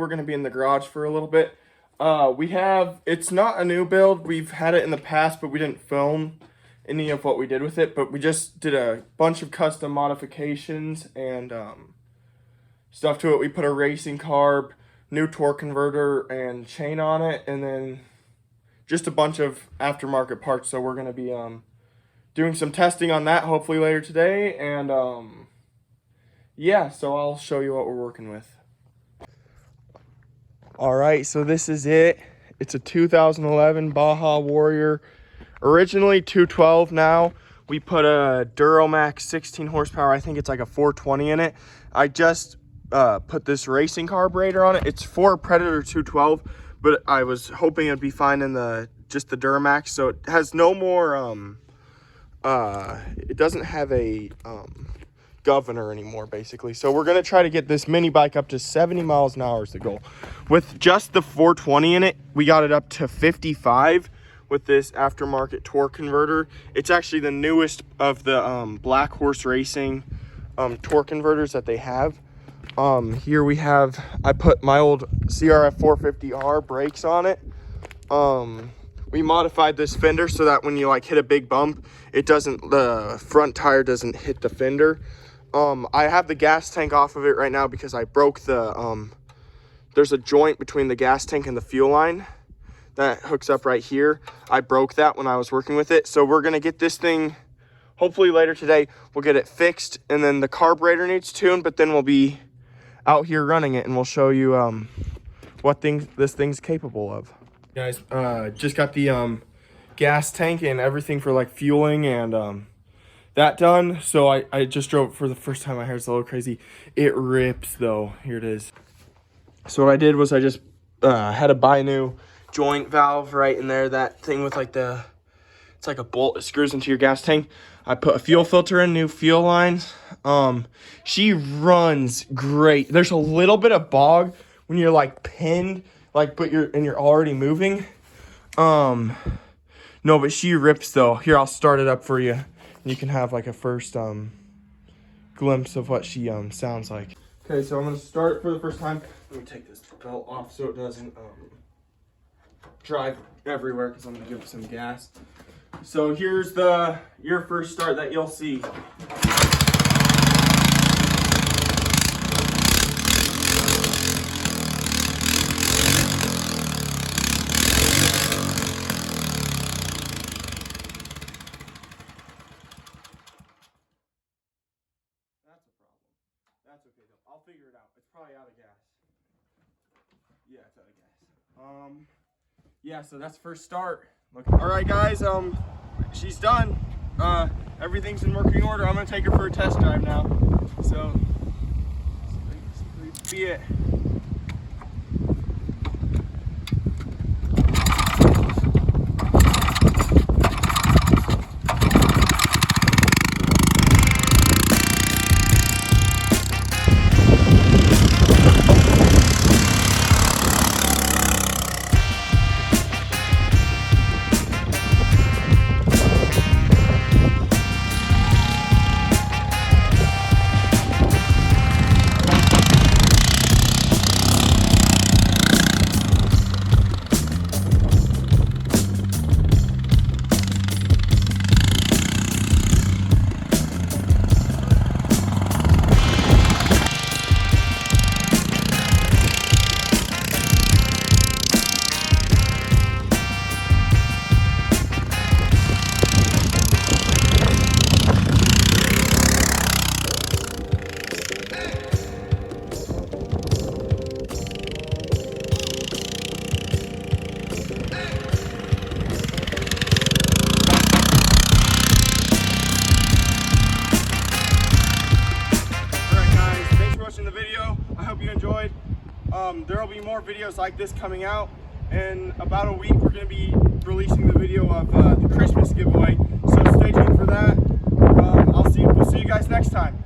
We're going to be in the garage for a little bit. It's not a new build. We've had it in the past, but we didn't film any of what we did with it. But we just did a bunch of custom modifications and stuff to it. We put a racing carb, new torque converter, and chain on it. And then just a bunch of aftermarket parts. So we're going to be doing some testing on that hopefully later today. And yeah, so I'll show you what we're working with. All right, so this is it. It's a 2011 Baja Warrior, originally 212. Now we put a Duramax 16 horsepower. I think it's like a 420 in it. I just put this racing carburetor on it. It's for Predator 212, but I was hoping it'd be fine in just the Duramax. So it has no more, it doesn't have a governor anymore, basically. So we're gonna try to get this mini bike up to 70 miles an hour is the goal. With just the 420 in it, we got it up to 55 with this aftermarket torque converter. It's actually the newest of the Black Horse Racing torque converters that they have. Here we have, I put my old CRF 450R brakes on it. We modified this fender so that when you like hit a big bump, the front tire doesn't hit the fender. I have the gas tank off of it right now because I broke there's a joint between the gas tank and the fuel line that hooks up right here. I broke that when I was working with it. So we're gonna get this thing, hopefully later today, we'll get it fixed, and then the carburetor needs tuned, but then we'll be out here running it and we'll show you what this thing's capable of. Guys, just got the gas tank and everything for like fueling and that done. So I just drove it for the first time. My hair's a little crazy. It rips though. Here it is. So what I did was I just had to buy a new joint valve right in there. That thing with like it's like a bolt that screws into your gas tank. I put a fuel filter in, new fuel lines. She runs great. There's a little bit of bog when you're like pinned, like you're already moving. No, but she rips though. Here, I'll start it up for you. You can have like a first glimpse of what she sounds like. Okay, so I'm gonna start it for the first time. Let me take this belt off so it doesn't drive everywhere because I'm gonna give it some gas. So here's your first start that you'll see. That's okay though. I'll figure it out. It's probably out of gas. Yeah, it's out of gas. Yeah, so that's first start. All right, guys. She's done. Everything's in working order. I'm gonna take her for a test drive now. So, see it. There will be more videos like this coming out. In about a week, we're going to be releasing the video of the Christmas giveaway. So stay tuned for that. We'll see you guys next time.